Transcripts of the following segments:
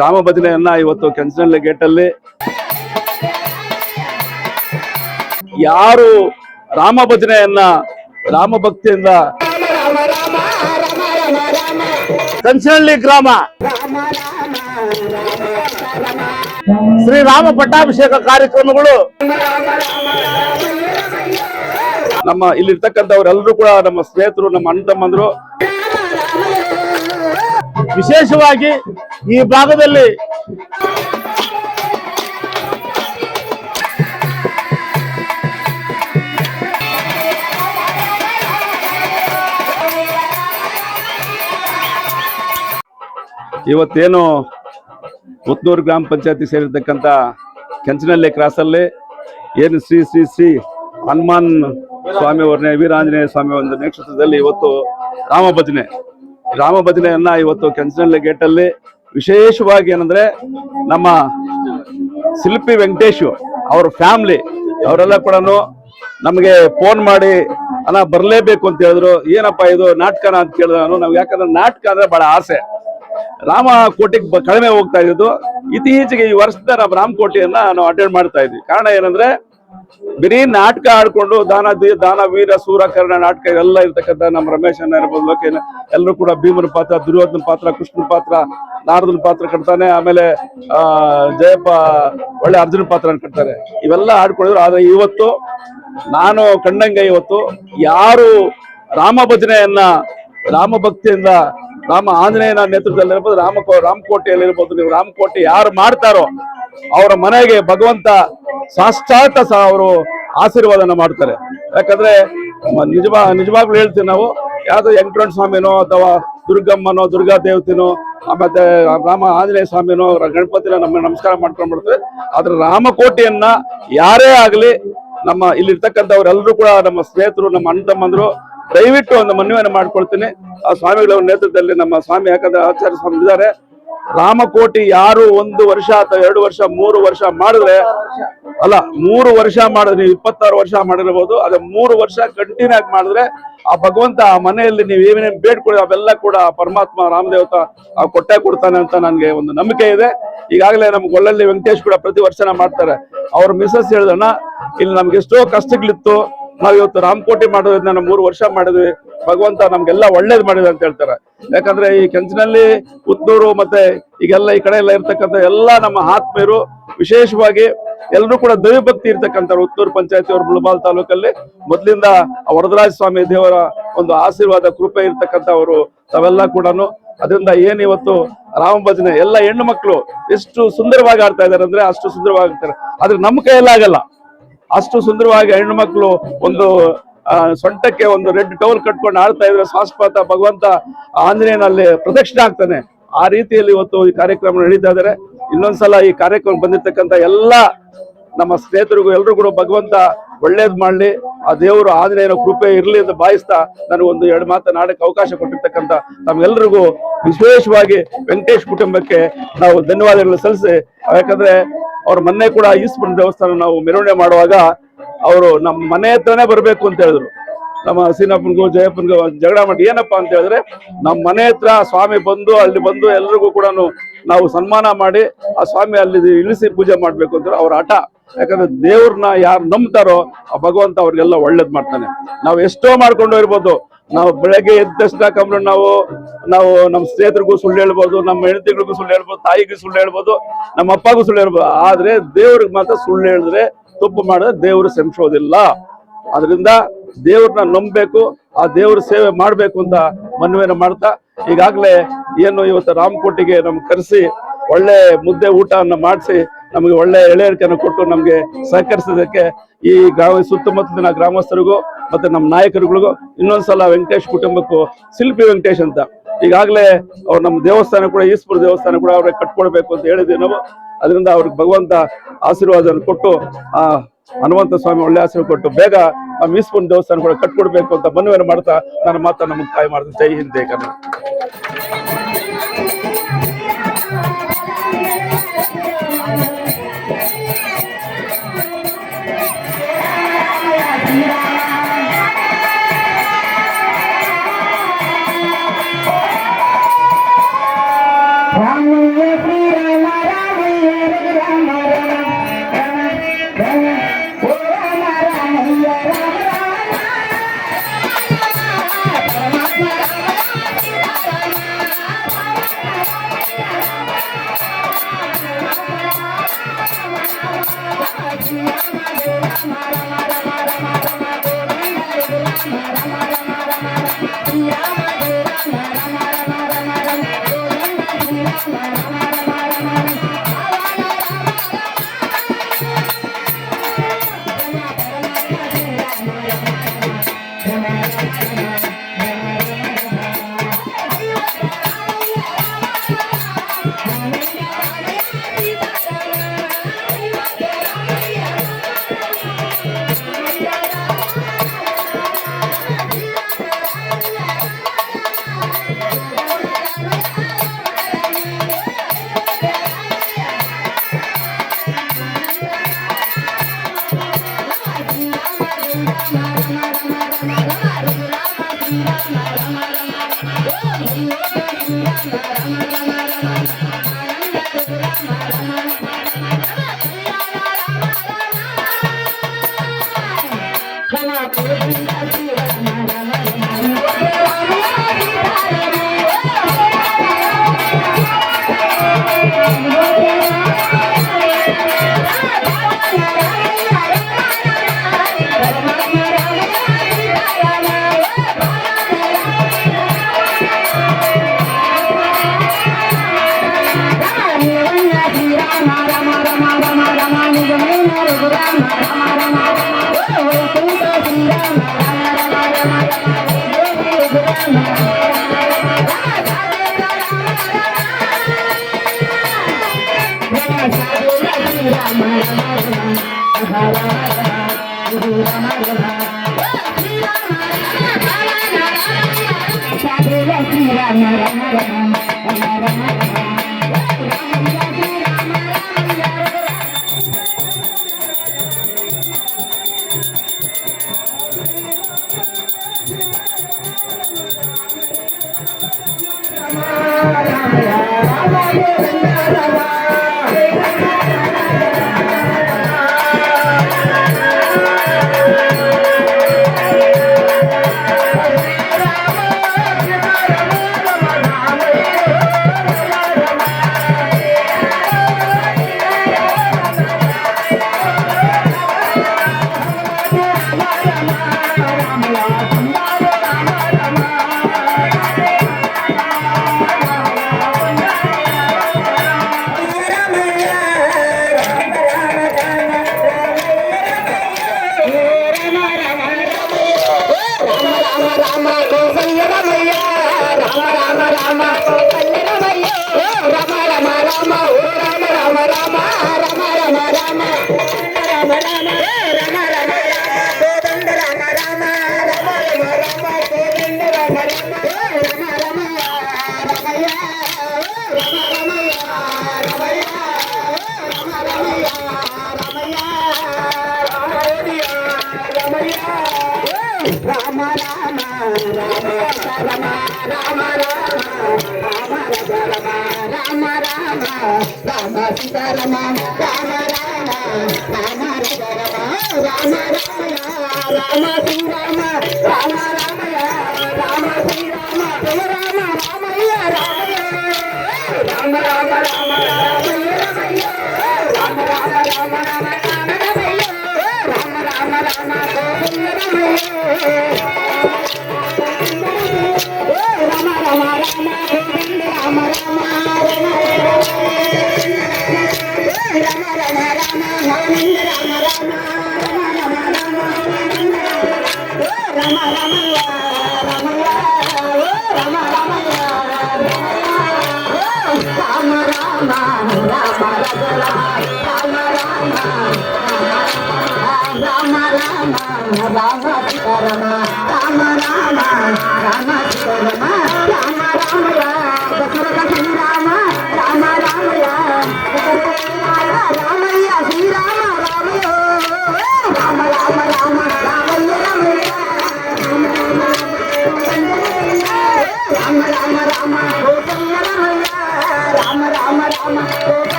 ರಾಮ ಭಜನೆಯನ್ನ ಇವತ್ತು ಕೆಂಚನಹಳ್ಳಿ ಗೇಟಲ್ಲಿ ಯಾರು ರಾಮ ಭಜನೆಯನ್ನ ರಾಮ ಭಕ್ತಿಯಿಂದ ಕೆಂಚನಹಳ್ಳಿ ಗ್ರಾಮ ಶ್ರೀರಾಮ ಪಟ್ಟಾಭಿಷೇಕ ಕಾರ್ಯಕ್ರಮಗಳು ನಮ್ಮ ಇಲ್ಲಿರ್ತಕ್ಕಂಥವರೆಲ್ಲರೂ ಕೂಡ ನಮ್ಮ ಸ್ನೇಹಿತರು, ನಮ್ಮ ಅಣ್ಣ ತಮ್ಮಂದ್ರು. ವಿಶೇಷವಾಗಿ ಈ ಭಾಗದಲ್ಲಿ ಇವತ್ತೇನು ಪುತ್ತೂರು ಗ್ರಾಮ ಪಂಚಾಯತಿ ಸೇರಿರ್ತಕ್ಕಂಥ ಕೆಂಚನಹಳ್ಳಿ ಕ್ರಾಸಲ್ಲಿ ಏನು ಶ್ರೀ ಶ್ರೀ ಶ್ರೀ ಹನುಮಾನ್ ಸ್ವಾಮಿ ಅವರನ್ನೇ ವೀರಾಂಜನೇಯ ಸ್ವಾಮಿ ಒಂದು ನೇತೃತ್ವದಲ್ಲಿ ಇವತ್ತು ರಾಮ ಭಜನೆಯನ್ನ ಇವತ್ತು ಕೆಂಚನಹಳ್ಳಿ ಗೇಟಲ್ಲಿ ವಿಶೇಷವಾಗಿ ಏನಂದ್ರೆ ನಮ್ಮ ಶಿಲ್ಪಿ ವೆಂಕಟೇಶ್ ಅವ್ರ ಫ್ಯಾಮಿಲಿ ಅವರೆಲ್ಲ ಕೂಡ ನಮಗೆ ಫೋನ್ ಮಾಡಿ ಅಣ್ಣ ಬರಲೇಬೇಕು ಅಂತ ಹೇಳಿದ್ರು. ಏನಪ್ಪಾ ಇದು ನಾಟಕನ ಅಂತ ಕೇಳಿದ ನಾನು. ನಾವು ಯಾಕಂದ್ರೆ ನಾಟಕ ಅಂದ್ರೆ ಬಹಳ ಆಸೆ. ರಾಮಕೋಟೆಗೆ ಕಡಿಮೆ ಹೋಗ್ತಾ ಇದ್ದು, ಇತ್ತೀಚೆಗೆ ಈ ವರ್ಷದ ನಾವು ರಾಮಕೋಟೆಯನ್ನ ನಾವು ಅಟೆಂಡ್ ಮಾಡ್ತಾ ಇದ್ವಿ. ಕಾರಣ ಏನಂದ್ರೆ ಬರೀ ನಾಟಕ ಆಡ್ಕೊಂಡು ದಾನ ವೀರ ಸೂರ ಕರ್ಣ ನಾಟಕ ಎಲ್ಲ ಇರ್ತಕ್ಕಂಥ ನಮ್ಮ ರಮೇಶ್ ಅಣ್ಣ ಇರ್ಬೋದು, ಲೋಕೇನ ಎಲ್ಲರೂ ಕೂಡ ಭೀಮನ ಪಾತ್ರ, ದುರ್ಯೋಧನ ಪಾತ್ರ, ಕೃಷ್ಣನ ಪಾತ್ರ, ನಾರದನ ಪಾತ್ರ ಕಟ್ತಾನೆ. ಆಮೇಲೆ ಜಯಪ್ಪ ಒಳ್ಳೆ ಅರ್ಜುನ ಪಾತ್ರ ಕಟ್ತಾರೆ. ಇವೆಲ್ಲ ಆಡ್ಕೊಂಡಿದ್ರು. ಆದ್ರೆ ಇವತ್ತು ನಾನು ಕಂಡಂಗೆ ಇವತ್ತು ಯಾರು ರಾಮ ಭಜನೆಯನ್ನ ರಾಮ ಭಕ್ತಿಯಿಂದ ರಾಮ ಆಂಜನೇಯನ ನೇತೃತ್ವದಲ್ಲಿ ಇರ್ಬೋದು, ರಾಮಕೋಟೆಯಲ್ಲಿ ಇರ್ಬೋದು, ನೀವು ರಾಮಕೋಟೆ ಯಾರು ಮಾಡ್ತಾರೋ ಅವರ ಮನೆಗೆ ಭಗವಂತ ಸಾಕ್ಷಾತ್ ಅವರು ಆಶೀರ್ವಾದನ ಮಾಡ್ತಾರೆ. ಯಾಕಂದ್ರೆ ನಿಜವಾಗ್ಲೂ ಹೇಳ್ತೀವಿ ನಾವು, ಯಾವ್ದೋ ವೆಂಕಟರಮಣ ಸ್ವಾಮಿನೋ ಅಥವಾ ದುರ್ಗಮ್ಮನೋ ದುರ್ಗಾ ದೇವತಿನೋ ಮತ್ತೆ ರಾಮ ಆಂಜನೇಯ ಸ್ವಾಮಿನೋ ಗಣಪತಿನ ನಮ್ಮ ನಮಸ್ಕಾರ ಮಾಡ್ಕೊಂಡ್ಬಿಡ್ತೇವೆ. ಆದ್ರೆ ರಾಮಕೋಟೆಯನ್ನ ಯಾರೇ ಆಗ್ಲಿ ನಮ್ಮ ಇಲ್ಲಿರ್ತಕ್ಕಂಥವ್ರೆಲ್ಲರೂ ಕೂಡ ನಮ್ಮ ಸ್ನೇಹಿತರು, ನಮ್ಮ ಅಣ್ಣ ತಮ್ಮಂದ್ರು ದಯವಿಟ್ಟು ಒಂದು ಮನವಿಯನ್ನು ಮಾಡ್ಕೊಳ್ತೀನಿ. ಆ ಸ್ವಾಮಿಗಳ ನೇತೃತ್ವದಲ್ಲಿ ನಮ್ಮ ಸ್ವಾಮಿ, ಯಾಕಂದ್ರೆ ಆಚಾರ್ಯ ಸ್ವಾಮಿ ಇದ್ದಾರೆ. ರಾಮಕೋಟಿ ಯಾರು 1 ವರ್ಷ ಅಥವಾ 2 ವರ್ಷ 3 ವರ್ಷ ಮಾಡಿದ್ರೆ ಅಲ್ಲ, 3 ವರ್ಷ ಮಾಡಿದ್ರೆ, ನೀವು 26 ವರ್ಷ ಮಾಡಿರ್ಬೋದು, ಅದೇ 3 ವರ್ಷ ಕಂಟಿನ್ಯೂ ಆಗಿ ಮಾಡಿದ್ರೆ ಆ ಭಗವಂತ ಆ ಮನೆಯಲ್ಲಿ ನೀವು ಏನೇನು ಬೇಡ್ಕೊಳ್ಳಿ ಅವೆಲ್ಲ ಕೂಡ ಪರಮಾತ್ಮ ರಾಮದೇವತ ಕೊಟ್ಟೆ ಕೊಡ್ತಾನೆ ಅಂತ ನನ್ಗೆ ಒಂದು ನಂಬಿಕೆ ಇದೆ. ಈಗಾಗಲೇ ನಮ್ಗೆ ಗೊಳ್ಳಲ್ಲಿ ವೆಂಕಟೇಶ್ ಕೂಡ ಪ್ರತಿ ವರ್ಷನ ಮಾಡ್ತಾರೆ. ಅವ್ರ ಮಿಸಸ್ ಹೇಳಿದಣ್ಣ, ಇಲ್ಲಿ ನಮ್ಗೆ ಎಷ್ಟೋ ಕಷ್ಟಗಳಿತ್ತು, ನಾವ್ ಇವತ್ತು ರಾಮಕೋಟೆ ಮಾಡೋದ್ರಿಂದ ನಾವು 3 ವರ್ಷ ಮಾಡಿದ್ವಿ, ಭಗವಂತ ನಮ್ಗೆಲ್ಲ ಒಳ್ಳೇದ್ ಮಾಡಿದೆ ಅಂತ ಹೇಳ್ತಾರೆ. ಯಾಕಂದ್ರೆ ಈ ಕೆಂಚನಹಳ್ಳಿ, ಪುತ್ತೂರು ಮತ್ತೆ ಈಗೆಲ್ಲ ಈ ಕಡೆ ಎಲ್ಲ ಇರ್ತಕ್ಕಂಥ ಎಲ್ಲ ನಮ್ಮ ಆತ್ಮೀಯರು, ವಿಶೇಷವಾಗಿ ಎಲ್ಲರೂ ಕೂಡ ದೈವಭಕ್ತಿ ಇರ್ತಕ್ಕಂಥವ್ರು. ಪುತ್ತೂರು ಪಂಚಾಯತಿ ಅವರು ಮುಳಬಾಲ್ ತಾಲೂಕಲ್ಲಿ ಮೊದಲಿಂದ ವರದರಾಜ ಸ್ವಾಮಿ ದೇವರ ಒಂದು ಆಶೀರ್ವಾದ ಕೃಪೆ ಇರ್ತಕ್ಕಂಥವ್ರು ತಾವೆಲ್ಲ ಕೂಡ. ಅದರಿಂದ ಏನ್ ಇವತ್ತು ರಾಮ ಭಜನೆ ಎಲ್ಲ ಹೆಣ್ಣು ಮಕ್ಕಳು ಎಷ್ಟು ಸುಂದರವಾಗಿ ಆಡ್ತಾ ಇದಾರೆ ಅಂದ್ರೆ ಅಷ್ಟು ಸುಂದರವಾಗಿ ಆಡ್ತಾರೆ. ಆದ್ರೆ ನಮ್ಮ ಕೈಯಲ್ಲಿ ಆಗಲ್ಲ. ಅಷ್ಟು ಸುಂದರವಾಗಿ ಹೆಣ್ಣು ಮಕ್ಕಳು ಒಂದು ಸೊಂಟಕ್ಕೆ ಒಂದು ರೆಡ್ ಟವಲ್ ಕಟ್ಕೊಂಡು ಆಡ್ತಾ ಇದ್ರೆ ಶಾಶ್ವತ ಭಗವಂತ ಆಂಜನೇಯನಲ್ಲಿ ಪ್ರದಕ್ಷಿಣೆ ಆಗ್ತಾನೆ. ಆ ರೀತಿಯಲ್ಲಿ ಇವತ್ತು ಈ ಕಾರ್ಯಕ್ರಮ ನಡೀತಾ ಇದ್ದಾರೆ. ಇನ್ನೊಂದ್ಸಲ ಈ ಕಾರ್ಯಕ್ರಮ ಬಂದಿರ್ತಕ್ಕಂಥ ಎಲ್ಲ ನಮ್ಮ ಸ್ನೇಹಿತರಿಗೂ ಎಲ್ರಿಗೂ ಕೂಡ ಭಗವಂತ ಒಳ್ಳೇದ್ ಮಾಡ್ಲಿ, ಆ ದೇವರು ಆಂಜನೇಯನ ಕೃಪೆ ಇರ್ಲಿ ಅಂತ ಭಾವಿಸ್ತಾ ನನಗೊಂದು 2 ಮಾತನಾಡಕ್ಕೆ ಅವಕಾಶ ಕೊಟ್ಟಿರ್ತಕ್ಕಂಥ ನಮ್ಗೆಲ್ರಿಗೂ ವಿಶೇಷವಾಗಿ ವೆಂಕಟೇಶ್ ಕುಟುಂಬಕ್ಕೆ ನಾವು ಧನ್ಯವಾದಗಳು ಸಲ್ಲಿಸಿ. ಯಾಕಂದ್ರೆ ಅವ್ರ ಮೊನ್ನೆ ಕೂಡ ಈಸ್ಪುರ ದೇವಸ್ಥಾನ ನಾವು ಮೆರವಣಿಗೆ ಮಾಡುವಾಗ ಅವರು ನಮ್ಮ ಮನೆ ಹತ್ರನೇ ಬರ್ಬೇಕು ಅಂತ ಹೇಳಿದ್ರು. ನಮ್ಮ ಸೀನಪ್ಪನಿಗೂ ಜಯಪ್ಪನಿಗೂ ಜಗಳ ಮಾಡಿ ಏನಪ್ಪಾ ಅಂತ ಹೇಳಿದ್ರೆ, ನಮ್ಮ ಮನೆ ಹತ್ರ ಸ್ವಾಮಿ ಬಂದು ಅಲ್ಲಿ ಬಂದು ಎಲ್ರಿಗೂ ಕೂಡ ನಾವು ಸನ್ಮಾನ ಮಾಡಿ ಆ ಸ್ವಾಮಿ ಅಲ್ಲಿ ಇಳಿಸಿ ಪೂಜೆ ಮಾಡ್ಬೇಕು ಅಂತ ಅವ್ರ ಹಠ. ಯಾಕಂದ್ರೆ ದೇವ್ರನ್ನ ಯಾರು ನಂಬ್ತಾರೋ ಆ ಭಗವಂತ ಅವ್ರಿಗೆಲ್ಲ ಒಳ್ಳೇದ್ ಮಾಡ್ತಾನೆ. ನಾವು ಎಷ್ಟೋ ಮಾಡ್ಕೊಂಡು ಇರ್ಬೋದು, ನಾವು ಬೆಳಗ್ಗೆ ಎದ್ದ ತಕ್ಷಣ ಕಂಬ್ರು ನಾವು ನಮ್ಮ ಸ್ನೇಹಿತರಿಗೂ ಸುಳ್ಳು ಹೇಳ್ಬೋದು, ನಮ್ಮ ಹೆಂಡತಿಗಳಿಗೂ ಸುಳ್ಳು ಹೇಳ್ಬೋದು, ತಾಯಿಗೂ ಸುಳ್ಳು ಹೇಳ್ಬೋದು, ನಮ್ಮ ಅಪ್ಪಗೂ ಸುಳ್ಳು ಹೇಳ್ಬೋದು. ಆದ್ರೆ ದೇವ್ರಿಗೆ ಮಾತ್ರ ಸುಳ್ಳು ಹೇಳಿದ್ರೆ, ತಪ್ಪು ಮಾಡಿದ್ರೆ ದೇವ್ರು ಕ್ಷಮಿಸೋದಿಲ್ಲ. ಅದರಿಂದ ದೇವ್ರನ್ನ ನಂಬಬೇಕು, ಆ ದೇವ್ರ ಸೇವೆ ಮಾಡ್ಬೇಕು ಅಂತ ಮನವಿಯನ್ನು ಮಾಡ್ತಾ, ಈಗಾಗಲೇ ಏನು ಇವತ್ತು ರಾಮಕೋಟೆಗೆ ನಮ್ಗೆ ಕರೆಸಿ ಒಳ್ಳೆ ಮುದ್ದೆ ಊಟವನ್ನು ಮಾಡಿಸಿ ನಮಗೆ ಒಳ್ಳೆ ಎಳೆಯರಿಕೆಯನ್ನು ಕೊಟ್ಟು ನಮ್ಗೆ ಸಹಕರಿಸೋದಕ್ಕೆ ಈ ಸುತ್ತಮುತ್ತಲಿನ ಗ್ರಾಮಸ್ಥರಿಗೂ ಮತ್ತೆ ನಮ್ಮ ನಾಯಕರುಗಳಿಗೂ ಇನ್ನೊಂದ್ಸಲ ವೆಂಕಟೇಶ್ ಕುಟುಂಬಕ್ಕೂ ಶಿಲ್ಪಿ ವೆಂಕಟೇಶ್ ಅಂತ ಈಗಾಗಲೇ ಅವ್ರು ನಮ್ಮ ದೇವಸ್ಥಾನ ಕೂಡ ಈಸ್ಪುರ ದೇವಸ್ಥಾನ ಕೂಡ ಅವ್ರಿಗೆ ಕಟ್ಕೊಡ್ಬೇಕು ಅಂತ ಹೇಳಿದ್ವಿ ನಾವು. ಅದರಿಂದ ಅವ್ರಿಗೆ ಭಗವಂತ ಆಶೀರ್ವಾದ ಕೊಟ್ಟು ಆ ಹನುಮಂತ ಸ್ವಾಮಿ ಒಳ್ಳೆ ಆಶೀರ್ವಾದ ಕೊಟ್ಟು ಬೇಗ ನಮ್ಮ ಈಸ್ಪುರ ದೇವಸ್ಥಾನ ಕೂಡ ಕಟ್ಕೊಡ್ಬೇಕು ಅಂತ ಮನವಿಯನ್ನು ಮಾಡ್ತಾ ನನ್ನ ಮಾತನ್ನ ಮುಕ್ತಾಯ ಮಾಡ್ತೀನಿ. ಜೈ ಹಿಂದ್, ಜೈ Kannada. Ram Jai Shri Ram.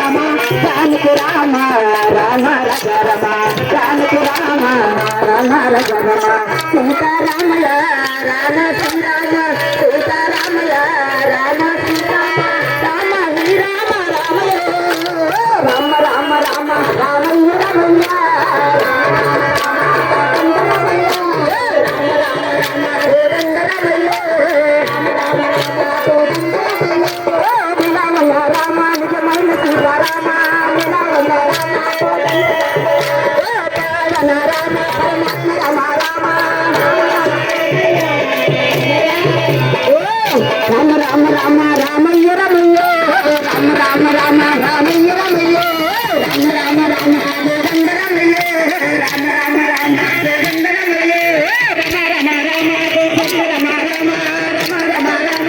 Rama Janaki Rama Rama ರಜ ರಮ ಜಾನಕಿ ರಾಮ ರಾಮ ರಜ ರಮ ಸೀತಾರಾಮಯ ರಾಮ ಶ್ರೀರಾಮ ಸೀತಾರಾಮಯ ರಾಮ ಶ್ರೀರಾಮ ರಾಮ ಶ್ರೀರಾಮ ರಾಮ ರಾಮ ರಾಮ ರಾಮ ರಾಮಯ್ಯ రామ రామ రామయ్య రమయ్య రామ రామ రామ రామయ్య రమయ్య రామ రామ రామ రంగ రమయ్య రామ రామ రామ రంగ రమయ్య రామ రామ రామ రామ రామ రామ రామ రామ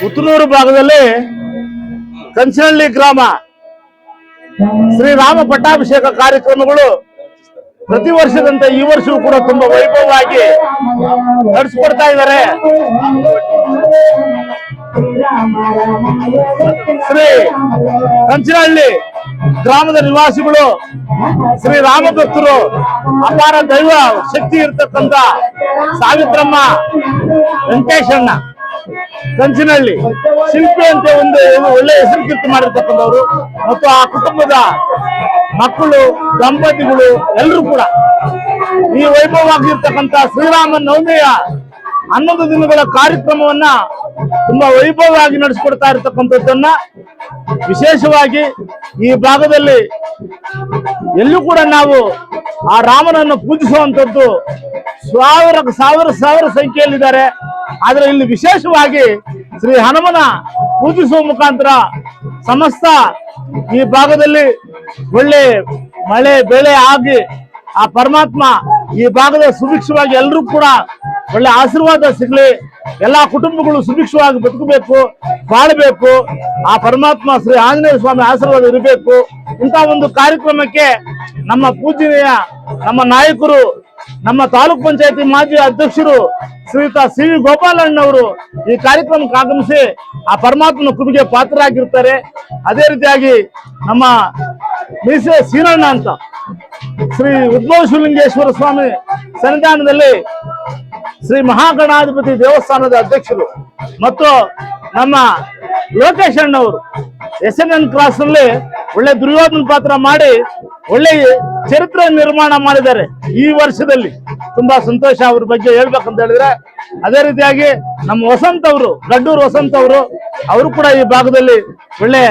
ಪುತ್ತೂರು ಭಾಗದಲ್ಲಿ ಕಂಚನಹಳ್ಳಿ ಗ್ರಾಮ ಶ್ರೀರಾಮ ಪಟ್ಟಾಭಿಷೇಕ ಕಾರ್ಯಕ್ರಮಗಳು ಪ್ರತಿ ವರ್ಷದಂತೆ ಈ ವರ್ಷವೂ ಕೂಡ ತುಂಬಾ ವೈಭವವಾಗಿ ನಡೆಸಿಕೊಡ್ತಾ ಇದ್ದಾರೆ. ಶ್ರೀ ಕಂಚನಹಳ್ಳಿ ಗ್ರಾಮದ ನಿವಾಸಿಗಳು ಶ್ರೀರಾಮ ಭಕ್ತರು, ಅಪಾರ ದೈವ ಶಕ್ತಿ ಇರ್ತಕ್ಕಂಥ ಸಾವಿತ್ರಮ್ಮ ವೆಂಕಟೇಶಣ್ಣ ಕಂಚನಹಳ್ಳಿ ಶಿಲ್ಪಿ ಅಂತ ಒಂದು ಒಳ್ಳೆ ಹೆಸರು ಕೀರ್ತಿ ಮಾಡಿರ್ತಕ್ಕಂಥವ್ರು ಮತ್ತು ಆ ಕುಟುಂಬದ ಮಕ್ಕಳು ದಂಪತಿಗಳು ಎಲ್ಲರೂ ಕೂಡ ಈ ವೈಭವವಾಗಿರ್ತಕ್ಕಂಥ ಶ್ರೀರಾಮ ನವಮಿಯ 11 ದಿನಗಳ ಕಾರ್ಯಕ್ರಮವನ್ನ ತುಂಬಾ ವೈಭವವಾಗಿ ನಡೆಸಿಕೊಡ್ತಾ ಇರತಕ್ಕಂಥದ್ದನ್ನ ವಿಶೇಷವಾಗಿ ಈ ಭಾಗದಲ್ಲಿ ಎಲ್ಲೂ ಕೂಡ ನಾವು ಆ ರಾಮನನ್ನು ಪೂಜಿಸುವಂತದ್ದು ಸಾವಿರ ಸಂಖ್ಯೆಯಲ್ಲಿದ್ದಾರೆ. ಆದ್ರೆ ಇಲ್ಲಿ ವಿಶೇಷವಾಗಿ ಶ್ರೀ ಹನುಮನ ಪೂಜಿಸುವ ಮುಖಾಂತರ ಸಮಸ್ತ ಈ ಭಾಗದಲ್ಲಿ ಒಳ್ಳೆ ಮಳೆ ಬೆಳೆ ಆಗಿ ಆ ಪರಮಾತ್ಮ ಈ ಭಾಗದ ಸುಭಿಕ್ಷವಾಗಿ ಎಲ್ಲರೂ ಕೂಡ ಒಳ್ಳೆ ಆಶೀರ್ವಾದ ಸಿಗ್ಲಿ, ಎಲ್ಲಾ ಕುಟುಂಬಗಳು ಸುಭಿಕ್ಷವಾಗಿ ಬದುಕಬೇಕು, ಬಾಳಬೇಕು, ಆ ಪರಮಾತ್ಮ ಶ್ರೀ ಆಂಜನೇಯ ಸ್ವಾಮಿ ಆಶೀರ್ವಾದ ಇರಬೇಕು. ಇಂಥ ಒಂದು ಕಾರ್ಯಕ್ರಮಕ್ಕೆ ನಮ್ಮ ಪೂಜನೀಯ ನಮ್ಮ ನಾಯಕರು, ನಮ್ಮ ತಾಲೂಕ್ ಪಂಚಾಯತಿ ಮಾಜಿ ಅಧ್ಯಕ್ಷರು ಶ್ರೀಯುತ ಸಿ ವಿ ಗೋಪಾಲಣ್ಣವರು ಈ ಕಾರ್ಯಕ್ರಮಕ್ಕೆ ಆಗಮಿಸಿ ಆ ಪರಮಾತ್ಮನ ಕೃಪೆಗೆ ಪಾತ್ರರಾಗಿರ್ತಾರೆ. ಅದೇ ರೀತಿಯಾಗಿ ನಮ್ಮ ಮೀಸೆ ಸೀನಣ್ಣ ಅಂತ ಶ್ರೀ ಉದ್ಭವ ಶಿವಲಿಂಗೇಶ್ವರ ಸ್ವಾಮಿ ಸನ್ನಿಧಾನದಲ್ಲಿ ಶ್ರೀ ಮಹಾಗಣಾಧಿಪತಿ ದೇವಸ್ಥಾನದ ಅಧ್ಯಕ್ಷರು ಮತ್ತು ನಮ್ಮ ಲೋಕೇಶ್ ಅಣ್ಣವರು SNN ಕ್ರಾಸ್ ನಲ್ಲಿ ಒಳ್ಳೆ ದುರ್ಯೋಧನ ಪಾತ್ರ ಮಾಡಿ ಒಳ್ಳೆ ಚರಿತ್ರೆ ನಿರ್ಮಾಣ ಮಾಡಿದ್ದಾರೆ. ಈ ವರ್ಷದಲ್ಲಿ ತುಂಬಾ ಸಂತೋಷ ಅವ್ರ ಬಗ್ಗೆ ಹೇಳ್ಬೇಕಂತ ಹೇಳಿದ್ರೆ, ಅದೇ ರೀತಿಯಾಗಿ ನಮ್ಮ ವಸಂತ್ ಅವರು, ಗಡ್ಡೂರು ವಸಂತ್ ಅವರು ಕೂಡ ಈ ಭಾಗದಲ್ಲಿ ಒಳ್ಳೆ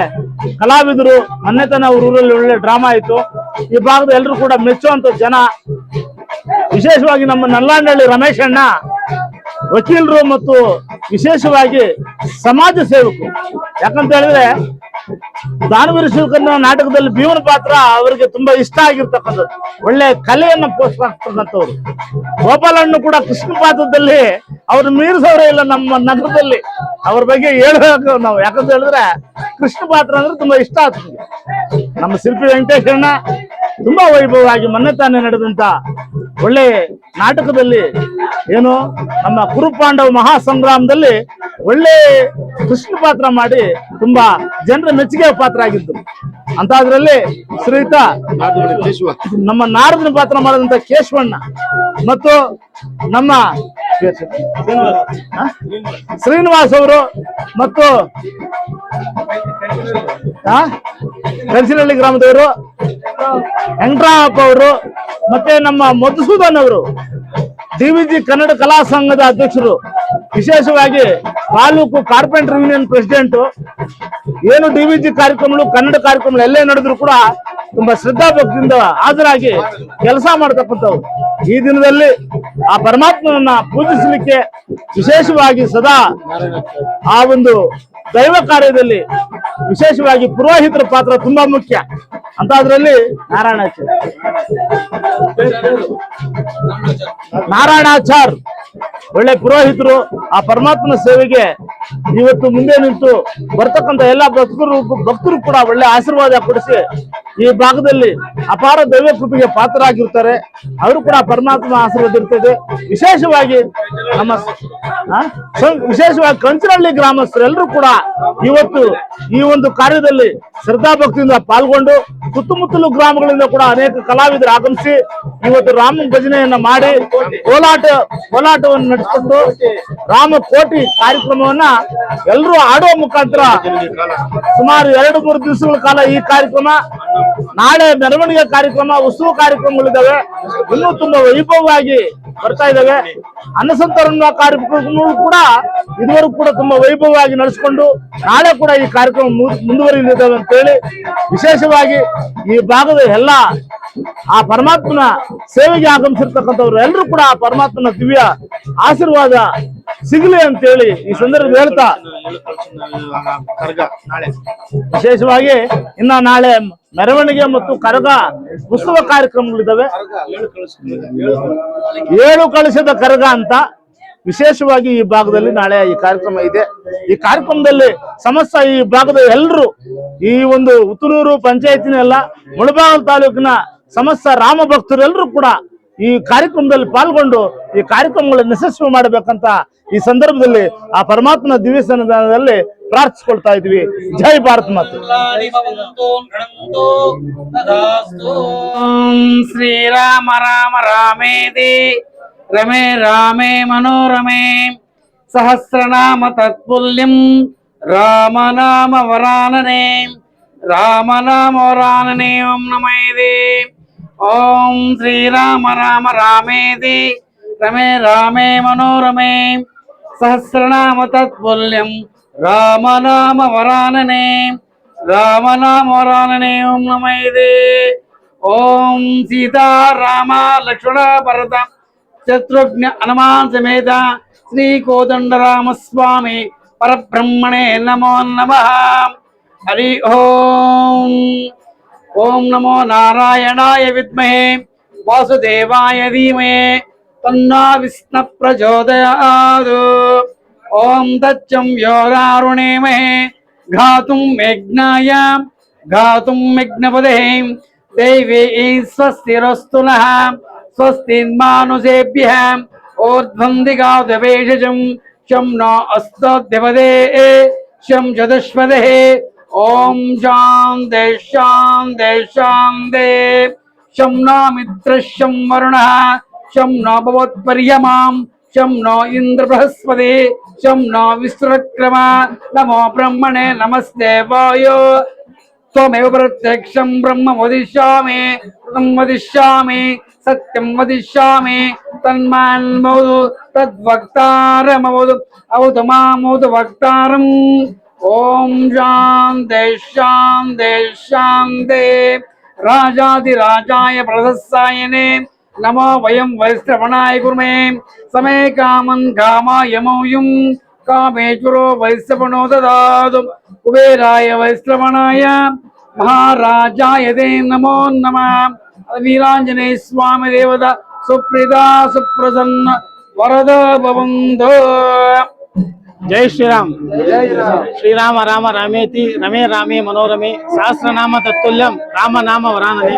ಕಲಾವಿದರು. ಮೊನ್ನೆತನ ಅವ್ರ ಊರಲ್ಲಿ ಒಳ್ಳೆ ಡ್ರಾಮಾ ಆಯ್ತು. ಈ ಭಾಗದ ಎಲ್ಲರೂ ಕೂಡ ಮೆಚ್ಚುವಂತ ಜನ. ವಿಶೇಷವಾಗಿ ನಮ್ಮ ನಲ್ಲಾಂಡಹಳ್ಳಿ ರಮೇಶ್ ಅಣ್ಣ ವಕೀಲರು ಮತ್ತು ವಿಶೇಷವಾಗಿ ಸಮಾಜ ಸೇವಕರು. ಯಾಕಂತ ಹೇಳಿದ್ರೆ ದಾನವೀರ ಶಿವಕರ್ಣ ನಾಟಕದಲ್ಲಿ ಭೀಮನ ಪಾತ್ರ ಅವರಿಗೆ ತುಂಬಾ ಇಷ್ಟ ಆಗಿರ್ತಕ್ಕಂಥದ್ದು, ಒಳ್ಳೆ ಕಲೆಯನ್ನ ಪೋಷಿಸ್ತಕ್ಕಂಥವ್ರು. ಗೋಪಾಲಣ್ಣ ಕೂಡ ಕೃಷ್ಣ ಪಾತ್ರದಲ್ಲಿ ಅವ್ರು ಮೀರಿಸೋರೇ ಇಲ್ಲ ನಮ್ಮ ನಗರದಲ್ಲಿ. ಅವ್ರ ಬಗ್ಗೆ ಹೇಳ್ಬೇಕು ನಾವು. ಯಾಕಂತ ಹೇಳಿದ್ರೆ ಕೃಷ್ಣ ಪಾತ್ರ ಅಂದ್ರೆ ತುಂಬಾ ಇಷ್ಟ ಆಗ್ತದೆ. ನಮ್ಮ ಶಿಲ್ಪಿ ವೆಂಕಟೇಶಣ್ಣ ತುಂಬಾ ವೈಭವವಾಗಿ ಮೊನ್ನೆ ತಾನೇ ನಡೆದಂತ ಒಳ್ಳೆ ನಾಟಕದಲ್ಲಿ ಏನು ನಮ್ಮ ಕುರುಪಾಂಡವ ಮಹಾಸಂಗ್ರಾಮದಲ್ಲಿ ಒಳ್ಳೆ ಕೃಷ್ಣ ಪಾತ್ರ ಮಾಡಿ ತುಂಬಾ ಜನರ ಮೆಚ್ಚುಗೆ ಪಾತ್ರ ಆಗಿದ್ರು. ಅಂತದ್ರಲ್ಲಿ ಶ್ರೀಯುತ ನಮ್ಮ ನಾರದನ ಪಾತ್ರ ಮಾಡಿದಂತ ಕೇಶವಣ್ಣ ಮತ್ತು ನಮ್ಮ ಶ್ರೀನಿವಾಸ್ ಅವರು ಮತ್ತು ಕಂಚನಹಳ್ಳಿ ಗ್ರಾಮದವರು ವೆಂಕಟರಾಮಪ್ಪ ಅವರು ಮತ್ತೆ ನಮ್ಮ ಮಧುಸೂದನ್ ಅವರು DVG ಕನ್ನಡ ಕಲಾ ಸಂಘದ ಅಧ್ಯಕ್ಷರು ವಿಶೇಷವಾಗಿ ತಾಲೂಕು ಕಾರ್ಪೆಂಟರ್ ಯೂನಿಯನ್ ಪ್ರೆಸಿಡೆಂಟ್ ಏನು DVG ಕಾರ್ಯಕ್ರಮಗಳು ಕನ್ನಡ ಕಾರ್ಯಕ್ರಮಗಳು ಎಲ್ಲೇ ನಡೆದ್ರು ಕೂಡ ತುಂಬಾ ಶ್ರದ್ಧಾಭಕ್ತಿಯಿಂದ ಹಾಜರಾಗಿ ಕೆಲಸ ಮಾಡತಕ್ಕಂಥವ್ರು. ಈ ದಿನದಲ್ಲಿ ಆ ಪರಮಾತ್ಮನನ್ನ ಪೂಜಿಸಲಿಕ್ಕೆ ವಿಶೇಷವಾಗಿ ಸದಾ ಆ ಒಂದು ದೈವ ಕಾರ್ಯದಲ್ಲಿ ವಿಶೇಷವಾಗಿ ಪುರೋಹಿತರ ಪಾತ್ರ ತುಂಬಾ ಮುಖ್ಯ ಅಂತ. ಅದರಲ್ಲಿ ನಾರಾಯಣಾಚಾರ್ ಒಳ್ಳೆ ಪುರೋಹಿತರು ಆ ಪರಮಾತ್ಮನ ಸೇವೆಗೆ ಇವತ್ತು ಮುಂದೆ ನಿಂತು ಬರ್ತಕ್ಕಂಥ ಎಲ್ಲ ಭಕ್ತರು ಕೂಡ ಒಳ್ಳೆ ಆಶೀರ್ವಾದ ಕೊಡಿಸಿ ಈ ಭಾಗದಲ್ಲಿ ಅಪಾರ ದೈವ ಕೃಪೆಗೆ ಪಾತ್ರರಾಗಿರ್ತಾರೆ. ಅವರು ಕೂಡ ಪರಮಾತ್ಮ ಆಶೀರ್ವಾದ ಇರ್ತದೆ. ವಿಶೇಷವಾಗಿ ವಿಶೇಷವಾಗಿ ಕಂಚನಹಳ್ಳಿ ಗ್ರಾಮಸ್ಥರೆಲ್ಲರೂ ಕೂಡ ಇವತ್ತು ಈ ಒಂದು ಕಾರ್ಯದಲ್ಲಿ ಶ್ರದ್ಧಾಭಕ್ತಿಯಿಂದ ಪಾಲ್ಗೊಂಡು ಸುತ್ತಮುತ್ತಲು ಗ್ರಾಮಗಳಿಂದ ಕೂಡ ಅನೇಕ ಕಲಾವಿದರು ಆಗಮಿಸಿ ಇವತ್ತು ರಾಮ ಭಜನೆಯನ್ನ ಮಾಡಿ ಕೋಲಾಟವನ್ನು ನಡೆಸಿಕೊಂಡು ರಾಮಕೋಟಿ ಕಾರ್ಯಕ್ರಮವನ್ನ ಎಲ್ಲರೂ ಆಡುವ ಮುಖಾಂತರ ಸುಮಾರು 2-3 ದಿವಸಗಳ ಕಾಲ ಈ ಕಾರ್ಯಕ್ರಮ, ನಾಳೆ ಮೆರವಣಿಗೆ ಕಾರ್ಯಕ್ರಮ, ಉತ್ಸವ ಕಾರ್ಯಕ್ರಮಗಳಿದ್ದಾವೆ. ಇನ್ನೂ ತುಂಬಾ ವೈಭವವಾಗಿ ಬರ್ತಾ ಇದ್ದಾವೆ. ಅನ್ನಸಂತರ್ಪಣಾ ಕಾರ್ಯಕ್ರಮಗಳು ಕೂಡ ಇದುವರೆಗೂ ಕೂಡ ತುಂಬಾ ವೈಭವವಾಗಿ ನಡೆಸಿಕೊಂಡು ನಾಳೆ ಕೂಡ ಈ ಕಾರ್ಯಕ್ರಮ ಮುಂದುವರಿಯಲಿದ್ದಾವೆ ಅಂತ ಹೇಳಿ ವಿಶೇಷವಾಗಿ ಈ ಭಾಗದ ಎಲ್ಲ ಆ ಪರಮಾತ್ಮನ ಸೇವೆಗೆ ಆಗಮಿಸಿರ್ತಕ್ಕಂಥವ್ರು ಎಲ್ಲರೂ ಕೂಡ ಆ ಪರಮಾತ್ಮನ ದಿವ್ಯ ಆಶೀರ್ವಾದ ಸಿಗಲಿ ಅಂತ ಹೇಳಿ ಈ ಸಂದರ್ಭದಲ್ಲಿ ಹೇಳ್ತಾ, ವಿಶೇಷವಾಗಿ ಇನ್ನ ನಾಳೆ ಮೆರವಣಿಗೆ ಮತ್ತು ಕರಗ ಉತ್ಸವ ಕಾರ್ಯಕ್ರಮಗಳಿದ್ದಾವೆ. 7 ಕಳಶದ ಕರಗ ಅಂತ ವಿಶೇಷವಾಗಿ ಈ ಭಾಗದಲ್ಲಿ ನಾಳೆ ಈ ಕಾರ್ಯಕ್ರಮ ಇದೆ. ಈ ಕಾರ್ಯಕ್ರಮದಲ್ಲಿ ಸಮಸ್ತ ಈ ಭಾಗದ ಎಲ್ಲರೂ ಈ ಒಂದು ಉತ್ತನೂರು ಪಂಚಾಯತಿನ ಎಲ್ಲ ಮುಳಬಾಗಿಲು ತಾಲೂಕಿನ ಸಮಸ್ತ ರಾಮ ಭಕ್ತರು ಎಲ್ಲರೂ ಕೂಡ ಈ ಕಾರ್ಯಕ್ರಮದಲ್ಲಿ ಪಾಲ್ಗೊಂಡು ಈ ಕಾರ್ಯಕ್ರಮಗಳನ್ನು ಯಶಸ್ವಿ ಮಾಡಬೇಕಂತ ಈ ಸಂದರ್ಭದಲ್ಲಿ ಆ ಪರಮಾತ್ಮನ ದಿವ್ಯ ಸನ್ನಿಧಾನದಲ್ಲಿ ಪ್ರಾರ್ಥಿಸ್ಕೊಳ್ತಾ ಇದ್ವಿ. ಜೈ ಭಾರತ್ ಮಾತೆ. ಶ್ರೀರಾಮ ರಾಮ ರಾಮೇತಿ ರಮೇ ರಾಮೇ ಮನೋರಮೇ ಸಹಸ್ರನಾಮ ತತ್ಪುಲ್ಯಂ ರಾಮನಾಮ ವರಾನನೆ ರಾಮನಾಮ ವರಾನನೆ ಓಂ ನಮೈದೆ. ಓಂ ಶ್ರೀರಾಮ ರಾಮ ರಾಮೇತಿ ರಮೇ ರಾಮೇ ಮನೋರಮೇ ಸಹಸ್ರನಾಮ ತತ್ಪುಲ್ಯಂ ರಾಮನಾಮ ವರಾನನೆ ರಾಮನಾಮ ವರಾನನೆ ಓಂ ನಮೈದೆ. ಓಂ ಸೀತಾ ರಾಮ ಲಕ್ಷ್ಮಣ ಭರತ ಶತ್ರುಘ್ನ ಹನುಮಾನ್ ಸಮೇತ ಶ್ರೀ ಕೋದಂಡರಾಮ ಸ್ವಾಮಿ ಪರಬ್ರಹ್ಮಣೇ ನಮೋ ನಮಃ. ಹರಿ ಓಂ. ಓಂ ನಮೋ ನಾರಾಯಣಾಯ ವಿದ್ಮಹೇ ವಾಸುದೇವಾಯ ಧೀಮಹಿ ತನ್ನೋ ವಿಷ್ಣು ಪ್ರಚೋದಯಾತ್. ಓಂ ತಚ್ಚಂ ಯೋರಾರುಣೇಮಹೇ ಘಾತುಂ ಮೇಘ್ನಾಯ ಘಾತುಂ ಮೇಘ್ನಪದೇ ದೇವಿ ಸ್ವಸ್ತಿರಸ್ತು ನಃ ಸ್ವಸ್ತಿನ್ಮಾನುಷೇಭ್ಯಃ ಊರ್ಧ್ವಂ ದಿಗಾದವೇಶಜಂ ಶಂ ನ ಅಸ್ತದ್ಯಪದೇ ಶಂ ಚತುಷ್ಪದೇ. ಓಂ ಶಾಂತಿ ಶಾಂತಿ ಶಾಂತಿ. ಶಂ ನ ಮಿತ್ರ ಶಂ ವರುಣಃ ಶಂ ನ ಭವತ್ಪರ್ಯಮಾಂ ಶಂ ನ ಇಂದ್ರ ಬೃಹಸ್ಪತಿ ಶಂ ನ ವಿಶ್ವಕ್ರಮ. ನಮೋ ಬ್ರಹ್ಮಣೇ ನಮಸ್ತೆ ವಾಯೋ ತ್ವಮೇವ ಪ್ರತ್ಯಕ್ಷಂ ಬ್ರಹ್ಮ ವದಿಷ್ಯಾಮಿ ವದಿಷ್ಯಾಮಿ ಸತ್ಯಂ ವದಿಷ್ಯಾಮಿ ತನ್ಮಾನ್ಮೌದು ತದ್ವಕ್ತಾರಮವದು ಅವತು ಮಾಮೌದು ವಕ್ತಾರಂ. ಓಂ ಶಾಂತಿ ಶಾಂತಿ ಶಾಂತಿ. ರಾಜಾಧಿರಾಜಾಯ ಪ್ರಶಸ್ತಾಯನೆ ನಮೋ ವಯಂ ವೈಶ್ರವಣಾಯ ಗುರುಮೇ ಸಮೇ ಕಾಮನ್ ಕಾಮಾಯ ಮೌಯುಂ ಕಾಮೇಶ್ವರೋ ವೈಶ್ರವಣೋ ದದಾತು. ಕುಬೇರಾಯ ವೈಶ್ರವಣಾಯ ಮಹಾರಾಜಾಯ ದೇ ನಮೋ ನಮಃ. ವೀರಾಂಜನೇಯ ಸ್ವಾಮಿ ದೇವದ ಸುಪ್ರೀತ ಸುಪ್ರಸನ್ನ ವರದ ಭವಂತು. ಜೈ ಶ್ರೀರಾಮ್. ಶ್ರೀರಾಮ ರಾಮ ರಾಮೇತಿ ರಮೇ ರಾಮೇ ಮನೋರಮೆ ಸಹಸ್ರನಾಮ ತತ್ತುಲ್ಯಂ ರಾಮನಾಮ ವರಾನನೆ.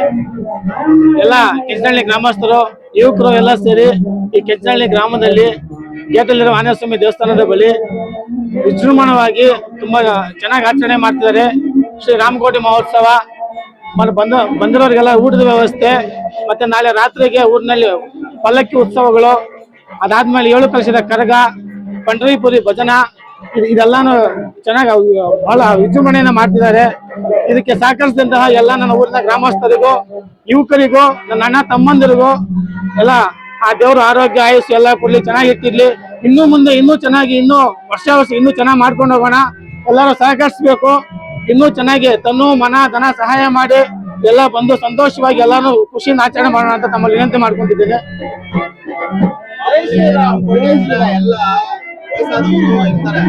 ಎಲ್ಲ ಕೆಂಚನಹಳ್ಳಿ ಗ್ರಾಮಸ್ಥರು ಯುವಕರು ಎಲ್ಲ ಸೇರಿ ಈ ಕೆಂಚನಹಳ್ಳಿ ಗ್ರಾಮದಲ್ಲಿ ಗೇಟಲ್ಲಿರುವ ಆಂಜನೇಯ ಸ್ವಾಮಿ ದೇವಸ್ಥಾನದ ಬಳಿ ವಿಜೃಂಭಣವಾಗಿ ತುಂಬಾ ಚೆನ್ನಾಗಿ ಆಚರಣೆ ಮಾಡ್ತಿದ್ದಾರೆ. ಶ್ರೀ ರಾಮಕೋಟಿ ಮಹೋತ್ಸವ ಬಂದಿರೋರಿಗೆಲ್ಲ ಊಟದ ವ್ಯವಸ್ಥೆ, ಮತ್ತೆ ನಾಳೆ ರಾತ್ರಿಗೆ ಊರಿನಲ್ಲಿ ಪಲ್ಲಕ್ಕಿ ಉತ್ಸವಗಳು, ಅದಾದ್ಮೇಲೆ 7 ಕಲಶದ ಕರಗ, ಪಂಡರೀಪುರಿ ಭಜನಾ, ಇದೆಲ್ಲಾನು ಚೆನ್ನಾಗಿ ಬಹಳ ವಿಜೃಂಭಣೆಯನ್ನ ಮಾಡ್ತಿದ್ದಾರೆ. ಇದಕ್ಕೆ ಸಹಕರಿಸಿದಂತಹ ಎಲ್ಲ ನನ್ನ ಊರಿನ ಗ್ರಾಮಸ್ಥರಿಗೂ ಯುವಕರಿಗೂ ನನ್ನ ಅಣ್ಣ ತಮ್ಮಂದಿರಿಗೂ ಎಲ್ಲ ಆ ದೇವರು ಆರೋಗ್ಯ ಆಯುಷ್ಯ ಎಲ್ಲ ಕೊಡ್ಲಿ, ಚೆನ್ನಾಗಿಟ್ಟಿರ್ಲಿ. ಇನ್ನು ಮುಂದೆ ಇನ್ನೂ ಚೆನ್ನಾಗಿ ಇನ್ನೂ ವರ್ಷ ಇನ್ನೂ ಚೆನ್ನಾಗಿ ಮಾಡ್ಕೊಂಡು ಹೋಗೋಣ. ಎಲ್ಲರೂ ಸಹಕರಿಸಬೇಕು. ಇನ್ನೂ ಚೆನ್ನಾಗಿ ತನ್ನು ಮನ ಧನ ಸಹಾಯ ಮಾಡಿ ಎಲ್ಲ ಬಂದು ಸಂತೋಷವಾಗಿ ಎಲ್ಲಾನು ಖುಷಿಯಿಂದ ಆಚರಣೆ ಮಾಡೋಣ ಅಂತ ತಮ್ಮಲ್ಲಿ ವಿನಂತಿ ಮಾಡ್ಕೊಂಡಿದ್ದೇನೆ. ಎಲ್ಲ ವಯಸ್ಸಾದವರು ಇರ್ತಾರೆ,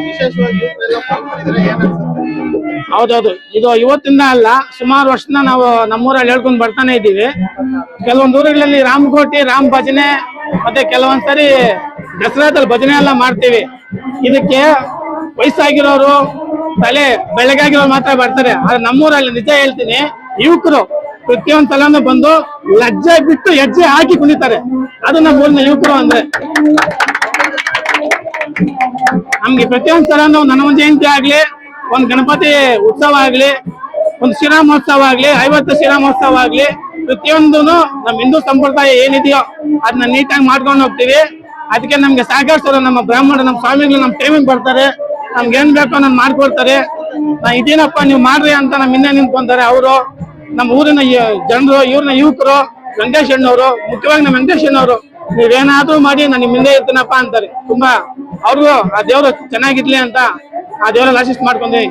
ವಿಶೇಷವಾಗಿ ಇವ್ರನ್ನೆಲ್ಲ ಪಾಲ್ಗೊಂಡಿದ್ರೆ ಏನ್ ಅನ್ಸುತ್ತೆ? ಹೌದೌದು, ಇದು ಇವತ್ತಿಂದ ಅಲ್ಲ, ಸುಮಾರು ವರ್ಷದಿಂದ ನಾವು ನಮ್ಮೂರಲ್ಲಿ ಹೇಳ್ಕೊಂಡು ಬರ್ತಾನೆ ಇದ್ದೀವಿ. ಕೆಲವೊಂದು ಊರುಗಳಲ್ಲಿ ರಾಮಕೋಟಿ, ರಾಮ್ ಭಜನೆ, ಮತ್ತೆ ಕೆಲವೊಂದ್ಸರಿ ದಸರಾದಲ್ಲಿ ಭಜನೆ ಎಲ್ಲ ಮಾಡ್ತೀವಿ. ಇದಕ್ಕೆ ವಯಸ್ಸಾಗಿರೋರು, ತಲೆ ಬೆಳಗಾಗಿರೋರು ಮಾತ್ರ ಬರ್ತಾರೆ. ಆದ್ರೆ ನಮ್ಮೂರಲ್ಲಿ ನಿಜ ಹೇಳ್ತೀನಿ, ಯುವಕರು ಪ್ರತಿಯೊಂದ್ ಸಲನೂ ಬಂದು ಲಜ್ಜೆ ಬಿಟ್ಟು ಹೆಜ್ಜೆ ಹಾಕಿ ಕುಣಿತಾರೆ. ಅದು ನಮ್ಮ ಊರಿನ ಯುವಕರು ಅಂದ್ರೆ. ನಮ್ಗೆ ಪ್ರತಿಯೊಂದ್ ಸಲನೂ ಹನುಮ ಜಯಂತಿ ಆಗ್ಲಿ, ಒಂದ್ ಗಣಪತಿ ಉತ್ಸವ ಆಗ್ಲಿ, ಒಂದು ಶ್ರೀರಾಮೋತ್ಸವ ಆಗ್ಲಿ, 50 ಶ್ರೀರಾಮೋತ್ಸವ ಆಗ್ಲಿ, ಪ್ರತಿಯೊಂದು ನಮ್ ಹಿಂದೂ ಸಂಪ್ರದಾಯ ಏನಿದೆಯೋ ಅದನ್ನ ನೀಟಾಗಿ ಮಾಡ್ಕೊಂಡು ಹೋಗ್ತೀವಿ. ಅದಕ್ಕೆ ನಮ್ಗೆ ಸಹಕರಿಸೋರು ನಮ್ಮ ಬ್ರಾಹ್ಮಣರು, ನಮ್ಮ ಸ್ವಾಮಿಗಳು ನಮ್ಮ ಟೈಮಿಗೆ ಬರ್ತಾರೆ, ನಮ್ಗೆ ಏನ್ ಬೇಕೋ ನಾನು ಮಾಡ್ಕೊಡ್ತಾರೆ. ನಾ ಇದೇನಪ್ಪ ನೀವು ಮಾಡ್ರಿ ಅಂತ ನಮ್ಮ ಹಿಂದೆ ನಿಂತ್ಕೊಂತಾರೆ ಅವರು. ನಮ್ಮ ಊರಿನ ಜನರು, ಇವ್ರನ್ನ ಯುವಕರು, ವೆಂಕಟೇಶ್ ಅಣ್ಣವರು, ಮುಖ್ಯವಾಗಿ ನಮ್ಮ ವೆಂಕಟೇಶ್ ಅಣ್ಣವರು, ನೀವೇನಾದ್ರೂ ಮಾಡಿ ನಾನು ನಿಮ್ಮ ಹಿಂದೆ ಇರ್ತೀನಪ್ಪ ಅಂತಾರೆ. ತುಂಬಾ ಅವ್ರಿಗೂ ಆ ದೇವ್ರು ಚೆನ್ನಾಗಿರ್ಲಿ ಅಂತ ಆ ದೇವರಲ್ಲಿ ಆಶೀಸ್ ಮಾಡ್ಕೊಂಡ್ವಿ.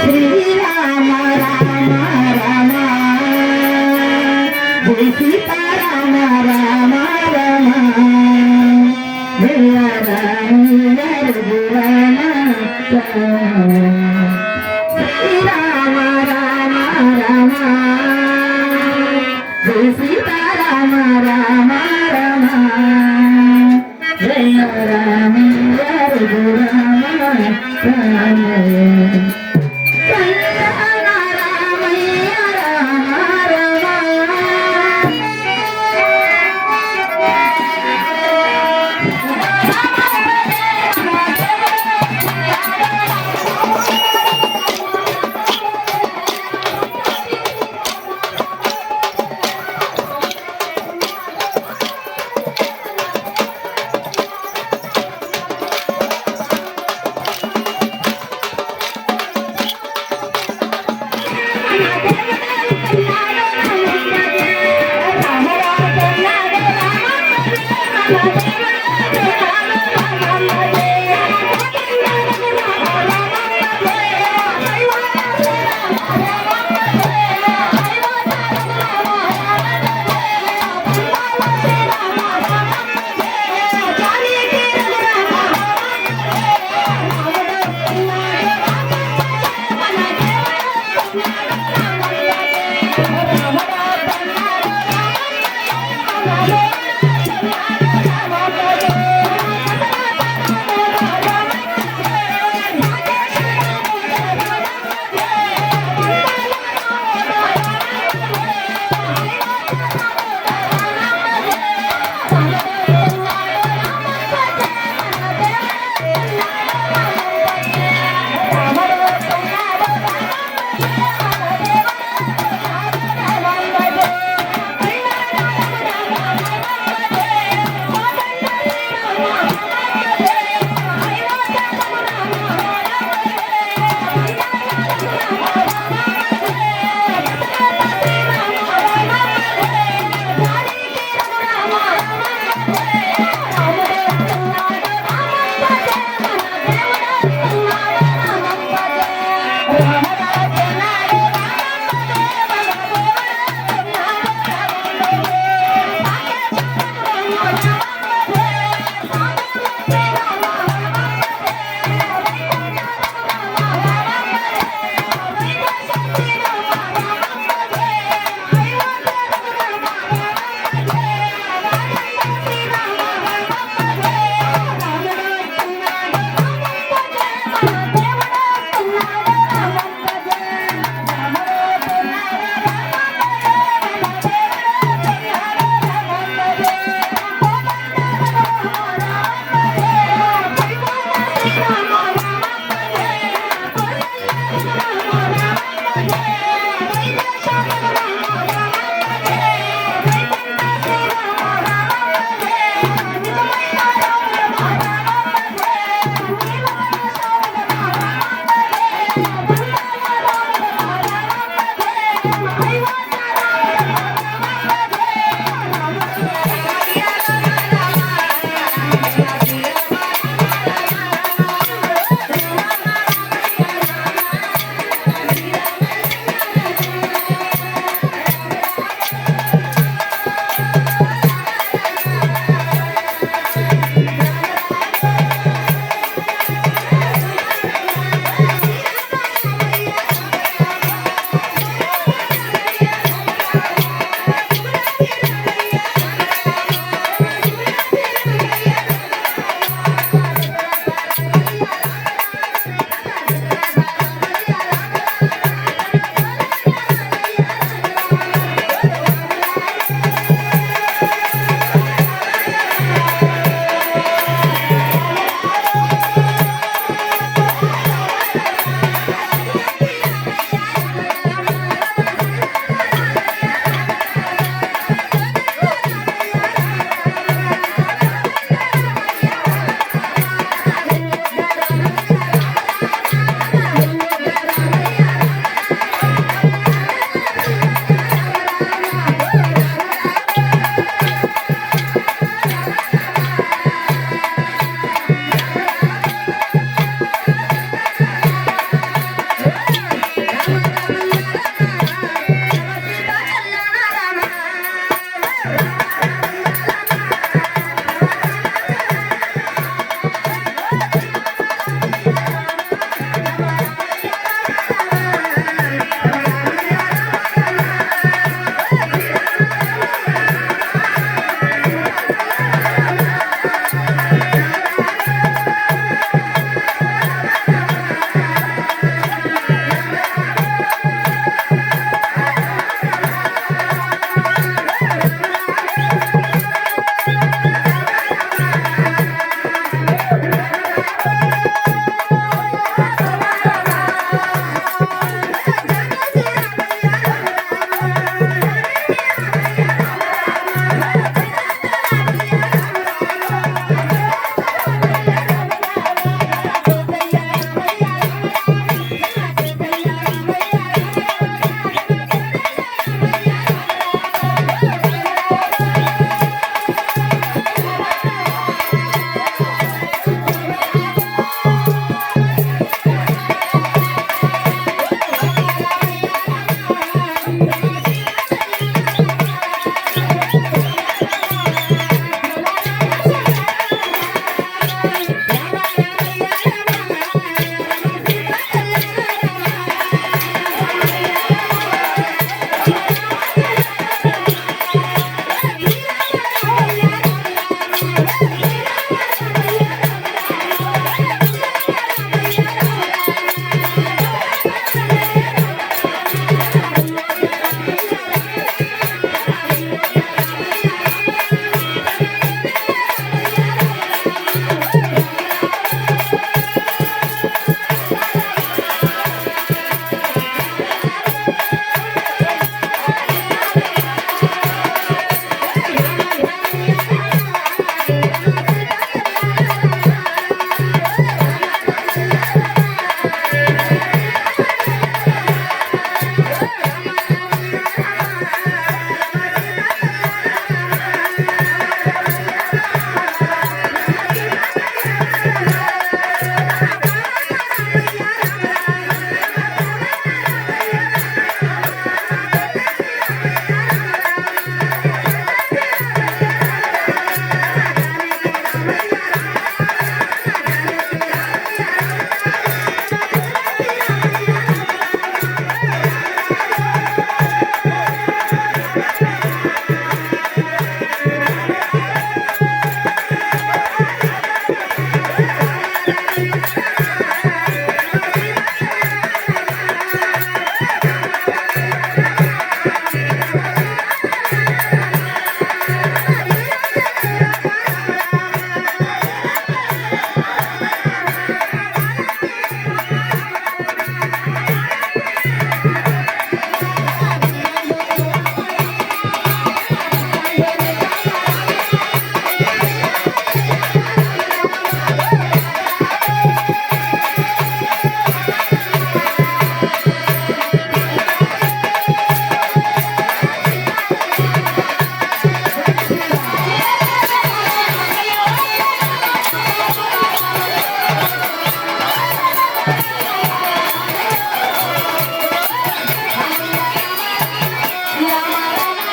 ಶ್ರೀರಾಮ ರಾಮ ರಾಮ ಜಯ ಸೀತಾರಾಮ ರಾಮ ರಾಮ ಜಯ ರಾಮ ರಘುರಾಮ ಶ್ರೀರಾಮ ರಾಮ ರಾಮ ಜಯ ಸೀತಾರಾಮ ರಾಮ ರಾಮ ಜಯ ರಾಮ ರಘುರಾಮ ರಾಮ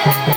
ರಾ